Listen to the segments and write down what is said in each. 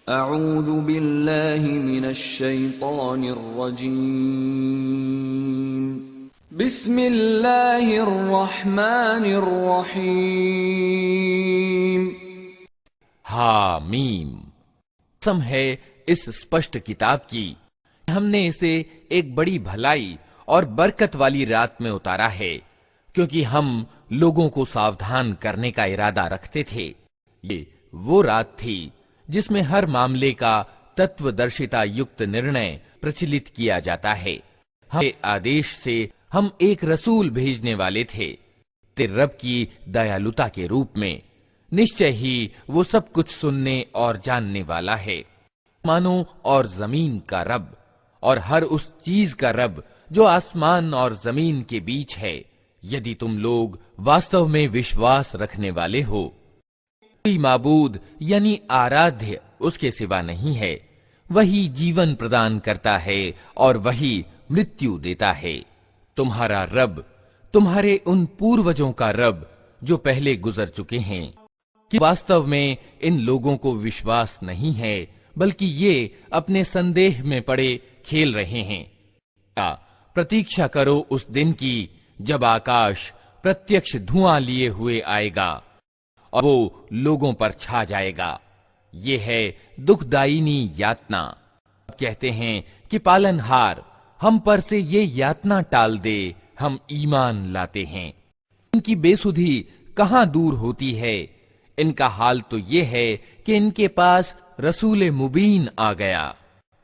अऊज़ु बिल्लाहि मिनश शैतानिर रजीम। बिस्मिल्लाहिर रहमानिर रहीम। हामीम। कसम है इस स्पष्ट किताब की, हमने इसे एक बड़ी भलाई और बरकत वाली रात में उतारा है, क्योंकि हम लोगों को सावधान करने का इरादा रखते थे। ये वो रात थी जिसमें हर मामले का तत्वदर्शिता युक्त निर्णय प्रचलित किया जाता है। हमारे आदेश से हम एक रसूल भेजने वाले थे, तेरे रब की दयालुता के रूप में। निश्चय ही वो सब कुछ सुनने और जानने वाला है। आसमानों और जमीन का रब और हर उस चीज का रब जो आसमान और जमीन के बीच है, यदि तुम लोग वास्तव में विश्वास रखने वाले हो। कोई माबूद यानी आराध्य उसके सिवा नहीं है। वही जीवन प्रदान करता है और वही मृत्यु देता है। तुम्हारा रब तुम्हारे उन पूर्वजों का रब जो पहले गुजर चुके हैं। कि वास्तव में इन लोगों को विश्वास नहीं है, बल्कि ये अपने संदेह में पड़े खेल रहे हैं। प्रतीक्षा करो उस दिन की जब आकाश प्रत्यक्ष धुआं लिए हुए आएगा और वो लोगों पर छा जाएगा। ये है दुखदायिनी यातना। कहते हैं कि पालनहार हम पर से ये यातना टाल दे, हम ईमान लाते हैं। इनकी बेसुधी कहाँ दूर होती है। इनका हाल तो ये है कि इनके पास रसूल मुबीन आ गया,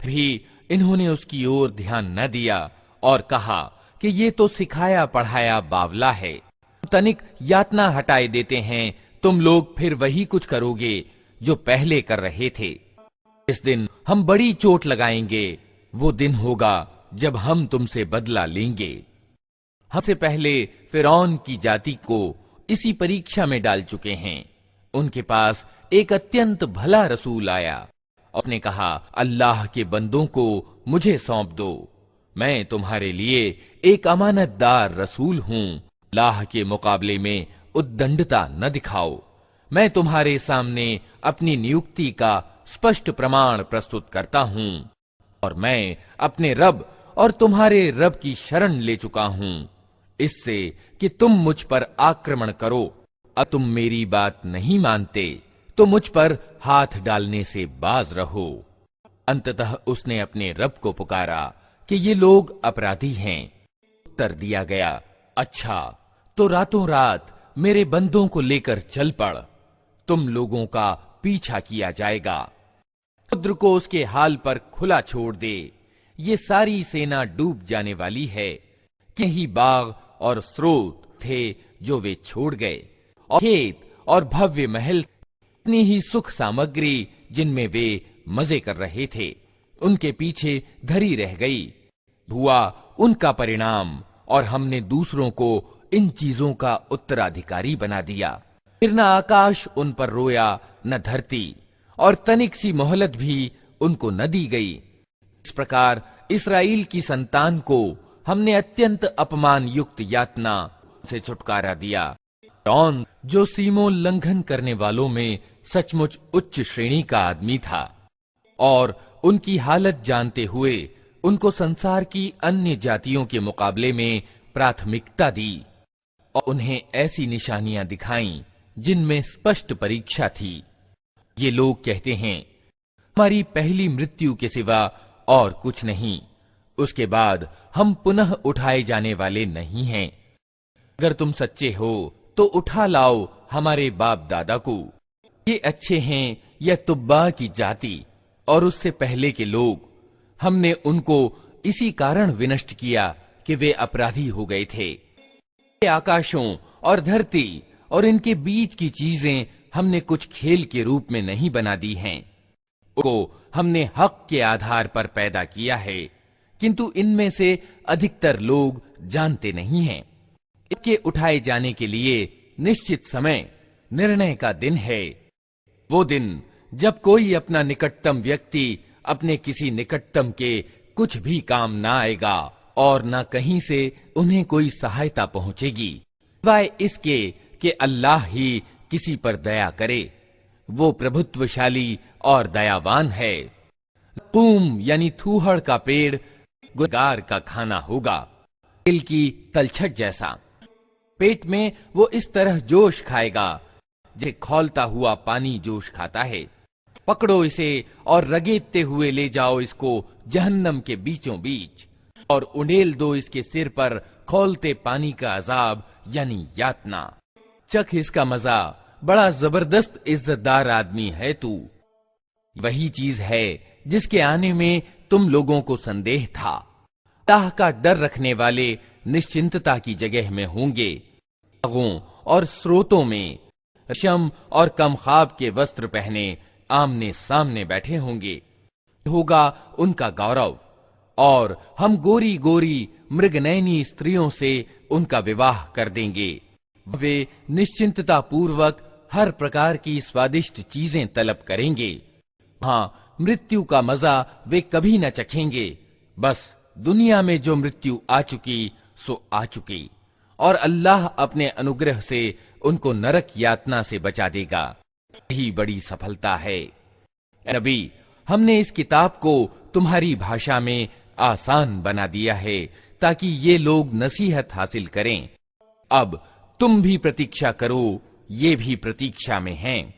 फिर भी इन्होंने उसकी ओर ध्यान न दिया और कहा कि ये तो सिखाया पढ़ाया बावला है। तनिक यातना हटाए देते हैं, तुम लोग फिर वही कुछ करोगे जो पहले कर रहे थे। इस दिन हम बड़ी चोट लगाएंगे। वो दिन होगा जब हम तुमसे बदला लेंगे। हमसे पहले फिरौन की जाति को इसी परीक्षा में डाल चुके हैं। उनके पास एक अत्यंत भला रसूल आया और उसने कहा, अल्लाह के बंदों को मुझे सौंप दो, मैं तुम्हारे लिए एक अमानतदार रसूल हूं। अल्लाह के मुकाबले में उद्दंडता न दिखाओ। मैं तुम्हारे सामने अपनी नियुक्ति का स्पष्ट प्रमाण प्रस्तुत करता हूं और मैं अपने रब और तुम्हारे रब की शरण ले चुका हूं, इससे कि तुम मुझ पर आक्रमण करो। अब तुम मेरी बात नहीं मानते तो मुझ पर हाथ डालने से बाज रहो। अंततः उसने अपने रब को पुकारा कि ये लोग अपराधी हैं। उत्तर दिया गया, अच्छा तो रातों रात मेरे बंदों को लेकर चल पड़, तुम लोगों का पीछा किया जाएगा। समुद्र को उसके हाल पर खुला छोड़ दे, ये सारी सेना डूब जाने वाली है। यही बाग और स्रोत थे जो वे छोड़ गए, और खेत और भव्य महल, इतनी ही सुख सामग्री जिनमें वे मजे कर रहे थे, उनके पीछे धरी रह गई। हुआ उनका परिणाम और हमने दूसरों को इन चीजों का उत्तराधिकारी बना दिया। फिर न आकाश उन पर रोया न धरती, और तनिक सी मोहलत भी उनको न दी गई। इस प्रकार इस्राएल की संतान को हमने अत्यंत अपमान युक्त यातना से छुटकारा दिया। फिरौन जो सीमोल्लंघन करने वालों में सचमुच उच्च श्रेणी का आदमी था, और उनकी हालत जानते हुए उनको संसार की अन्य जातियों के मुकाबले में प्राथमिकता दी और उन्हें ऐसी निशानियां दिखाईं जिनमें स्पष्ट परीक्षा थी। ये लोग कहते हैं, हमारी पहली मृत्यु के सिवा और कुछ नहीं, उसके बाद हम पुनः उठाए जाने वाले नहीं हैं। अगर तुम सच्चे हो तो उठा लाओ हमारे बाप दादा को। ये अच्छे हैं या तुब्बा की जाति और उससे पहले के लोग, हमने उनको इसी कारण विनष्ट किया कि वे अपराधी हो गए थे। आकाशों और धरती और इनके बीच की चीजें हमने कुछ खेल के रूप में नहीं बना दी हैं। उनको हमने हक के आधार पर पैदा किया है, किंतु इनमें से अधिकतर लोग जानते नहीं हैं। इसके उठाए जाने के लिए निश्चित समय, निर्णय का दिन है। वो दिन जब कोई अपना निकटतम व्यक्ति अपने किसी निकटतम के कुछ भी काम न आएगा और न कहीं से उन्हें कोई सहायता पहुंचेगी, सिवाय इसके कि अल्लाह ही किसी पर दया करे। वो प्रभुत्वशाली और दयावान है। कूम यानी थूहड़ का पेड़ गुनहगार का खाना होगा, तिल की तलछट जैसा। पेट में वो इस तरह जोश खाएगा जैसे खौलता हुआ पानी जोश खाता है। पकड़ो इसे और रगेदते हुए ले जाओ इसको जहन्नम के बीचों बीच, और उंडेल दो इसके सिर पर खौलते पानी का अजाब यानी यातना। चख इसका मजा, बड़ा जबरदस्त इज्जतदार आदमी है तू। वही चीज है जिसके आने में तुम लोगों को संदेह था। अल्लाह का डर रखने वाले निश्चिंतता की जगह में होंगे। बागों और स्रोतों में रेशम और कम ख्वाब के वस्त्र पहने आमने सामने बैठे होंगे। होगा उनका गौरव, और हम गोरी गोरी मृगनयनी स्त्रियों से उनका विवाह कर देंगे। वे निश्चिंतता पूर्वक हर प्रकार की स्वादिष्ट चीजें तलब करेंगे। हाँ, मृत्यु का मजा वे कभी न चखेंगे। बस दुनिया में जो मृत्यु आ चुकी सो आ चुकी, और अल्लाह अपने अनुग्रह से उनको नरक यातना से बचा देगा। यही बड़ी सफलता है। नबी, हमने इस किताब को तुम्हारी भाषा में आसान बना दिया है ताकि ये लोग नसीहत हासिल करें। अब तुम भी प्रतीक्षा करो, ये भी प्रतीक्षा में हैं।